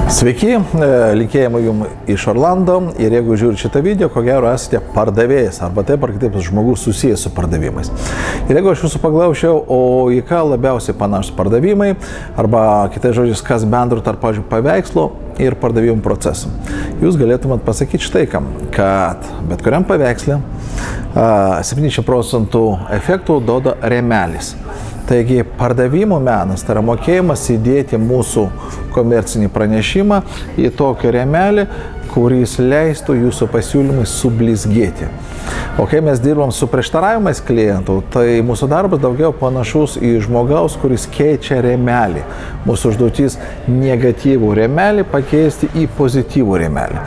Sveiki, linkėjimai jums iš Orlando ir jeigu žiūrite šitą video, ko gero esate pardavėjas arba taip ar kitaip žmogus susijęs su pardavimais. Ir jeigu aš jūsų paklausiau, o į ką labiausiai panašus pardavimai arba kitais žodžiais, kas bendro tarp, pavyzdžiui, paveikslo ir pardavimų procesų, jūs galėtumėt pasakyti štai kam, kad bet kuriam paveiksle 70% efektų duoda rėmelis. Taigi pardavimo menas, tai yra mokėjimas įdėti mūsų komercinį pranešimą į tokį rėmelį, kuris leistų jūsų pasiūlymai sublizgėti. O kai mes dirbam su prieštaravimais klientų, tai mūsų darbas daugiau panašus į žmogaus, kuris keičia rėmelį. Mūsų užduotis negatyvų rėmelį pakeisti į pozityvų rėmelį.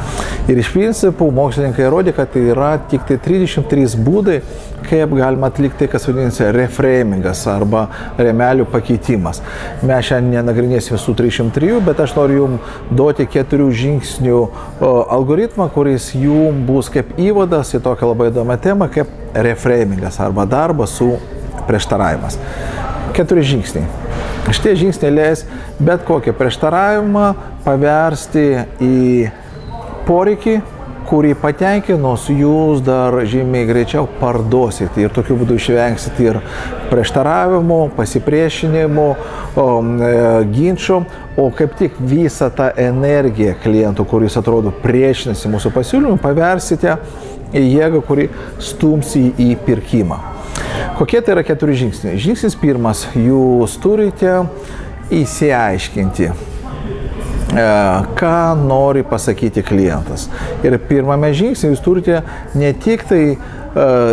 Ir iš principų mokslininkai įrodė, kad tai yra tik 33 būdai, kaip galima atlikti tai, kas vadinasi reframingas arba rėmelių pakeitimas. Mes šiandien nenagrinėsime visų 303, bet aš noriu jums duoti 4 žingsnių algoritmą, kuris jums bus kaip įvadas į tokią labai įdomią temą, kaip reframingas arba darbas su prieštaravimas. 4 žingsniai. Šitie žingsniai leis bet kokį prieštaravimą paversti į poreikį, kurį patenkinus jūs dar žymiai greičiau parduosite ir tokiu būdu išvengsite ir prieštaravimų, pasipriešinimų, ginčių, o kaip tik visą tą energiją klientų, kuris atrodo priešinasi mūsų pasiūlymui, paversite į jėgą, kuri stums į pirkimą. Kokie tai yra 4 žingsniai? Žingsnis pirmas, jūs turite įsiaiškinti, ką nori pasakyti klientas. Ir pirmame žingsnė jūs turite ne tik tai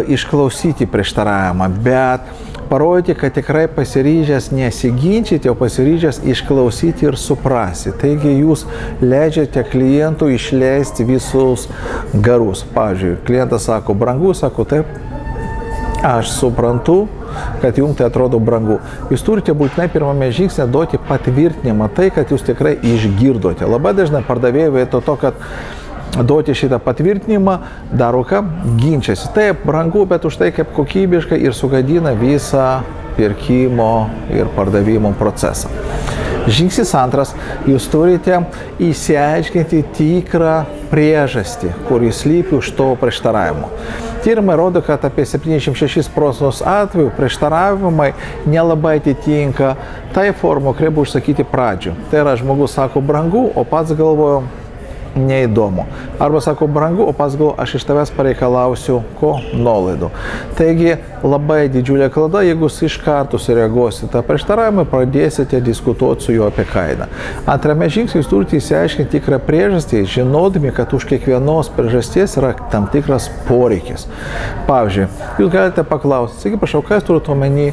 išklausyti prieštaravimą, bet parodyti, kad tikrai pasiryžęs nesiginčyti, o pasiryžęs išklausyti ir suprasti. Taigi jūs leidžiate klientui išleisti visus garus. Pavyzdžiui, klientas sako brangu, sako taip, aš suprantu, kad jums tai atrodo brangu. Jūs turite būtinai pirmame žingsnė duoti patvirtinimą tai, kad jūs tikrai išgirdote. Labai dažnai pardavėjai vietoj to, kad duoti šitą patvirtinimą, daro ką? Ginčiasi. Taip, brangu, bet už tai kaip kokybiškai ir sugadina visą pirkimo ir pardavimo procesą. Žingsnis antras, jūs turite įsiaiškinti tikrą priežastį, kuris slypi už to prieštaravimo. Tyrimai rodo, kad apie 76% atvejų prieštaravimai nelabai atitinka tai formą, kurią buvo užsakyti pradžių. Tai yra, žmogus sako brangu, o pats galvojo neįdomu. Arba sako brangu, o pats galvoju, aš iš tavęs pareikalausiu ko? Nuolaidų. Taigi labai didžiulė klaida, jeigu jūs iš karto sureaguosite tą prieštaravimą, pradėsite diskutuoti su juo apie kainą. Antrame žingsnė jūs turite įsiaiškinti tikrą priežastį, žinodami, kad už kiekvienos priežasties yra tam tikras poreikis. Pavyzdžiui, jūs galite paklausti, sakyk, prašau, kas turite omeny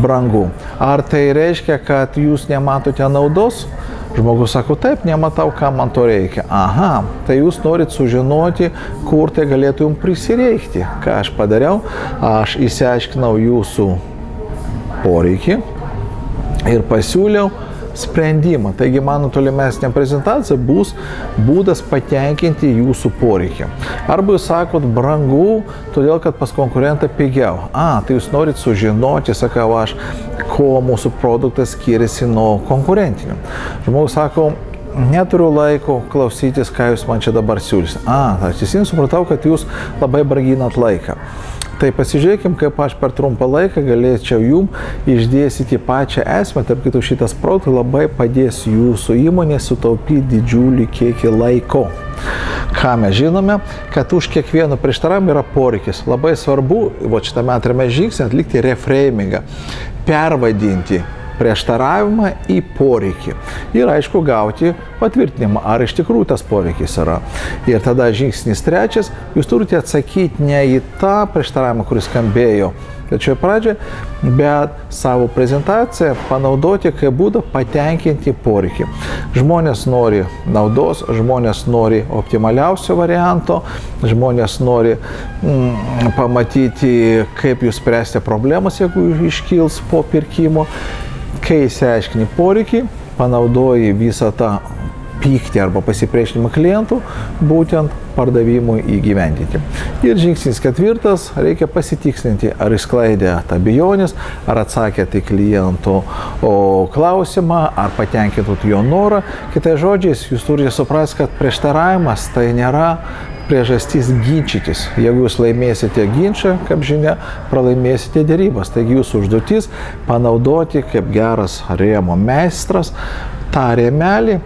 brangu? Ar tai reiškia, kad jūs nematote naudos? Žmogus sako, taip, nematau, kam man to reikia. Aha, tai jūs norit sužinoti, kur tai galėtų jums prisireikti. Ką aš padariau? Aš įsiaiškinau jūsų poreikį ir pasiūliau sprendimą. Taigi mano tolimesnė prezentacija bus būdas patenkinti jūsų poreikį. Arba jūs sakot brangu, todėl kad pas konkurentą pigiau. Tai jūs norit sužinoti, sakau aš, ko mūsų produktas skiriasi nuo konkurentinių. Žmogus sako, neturiu laiko klausytis, ką jūs man čia dabar siūlysite. Aš teisingai supratau, kad jūs labai branginat laiką. Tai pasižiūrėkim, kaip aš per trumpą laiką galėčiau jums išdėstyti pačią esmę. Tarp kitų, šitas produktas labai padės jūsų įmonė sutaupyti didžiulį kiekį laiko. Ką mes žinome, kad už kiekvieno prieštaravimą yra poreikis. Labai svarbu, šitame antrame žingsnė, atlikti reframingą, pervadinti prieštaravimą į poreikį. Ir aišku, gauti patvirtinimą, ar iš tikrųjų tas poreikis yra. Ir tada žingsnis trečias, jūs turite atsakyti ne į tą prieštaravimą, kuris skambėjo pačioje pradžioje, bet savo prezentaciją panaudoti kaip būdą patenkinti poreikį. Žmonės nori naudos, žmonės nori optimaliausio varianto, žmonės nori pamatyti, kaip jūs spręsite problemas, jeigu iškils po pirkimo. Kai įsiaiškini poreikį, panaudoji visą tą pyktį arba pasipriešinimą klientų, būtent pardavimui įgyvendinti. Ir žingsnis 4, reikia pasitikslinti, ar išsklaidė abejonės, ar atsakėte į klientų klausimą, ar patenkintot jo norą. Kitais žodžiais, jūs turite suprasti, kad prieštaravimas tai nėra priežastis ginčytis. Jeigu jūs laimėsite ginčą, kaip žinia, pralaimėsite dėrybas. Taigi jūsų užduotis panaudoti kaip geras rėmo meistras tą rėmelį,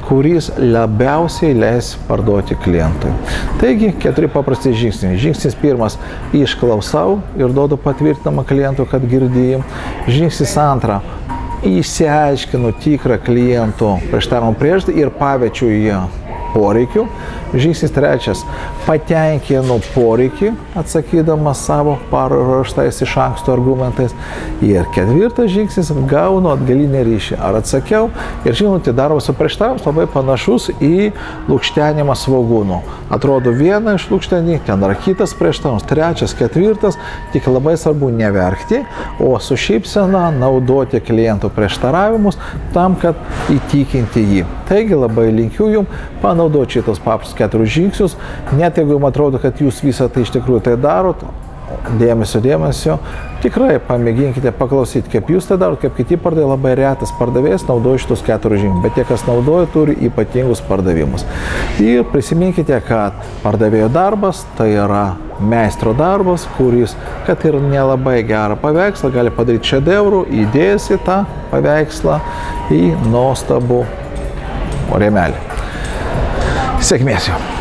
kuris labiausiai leis parduoti klientui. Taigi, 4 paprasti žingsniai. Žingsnis 1 – išklausau ir duodu patvirtinamą klientui, kad girdėjim. Žingsnis 2 – išsiaiškinu tikrą klientų prieštaravimo priežastį ir paverčiu ją poreikiu. Žingsnis 3 – patenkinu poreikį, atsakydamas savo paruoštais iš anksto argumentais. Ir 4 žingsnis – gaunu atgalinį ryšį. Ar atsakiau? Ir žinote, darbas su prieštaravimu labai panašus į lukštenimą svogūnų. Atrodo vieną iš lukštenį, ten yra kitas prieštaravimas, 3, 4, tik labai svarbu neverkti, o su šypsena naudoti klientų prieštaravimus tam, kad įtikinti jį. Taigi labai linkiu jums panaudoti šitos paprastus 4 žingsnius, net jeigu jums atrodo, kad jūs visą tai iš tikrųjų tai darot, dėmesio, tikrai pamėginkite paklausyti, kaip jūs tai darot, kaip kiti pardavėjai, labai retas pardavėjas naudoja šitos 4 žingsnius, bet tie, kas naudoja, turi ypatingus pardavimus. Ir prisiminkite, kad pardavėjo darbas tai yra meistro darbas, kuris, kad ir nelabai gerą paveikslą, gali padaryti šedevrų, įdėjęs į tą paveikslą į nuostabų rėmelį. Sėkmės jums!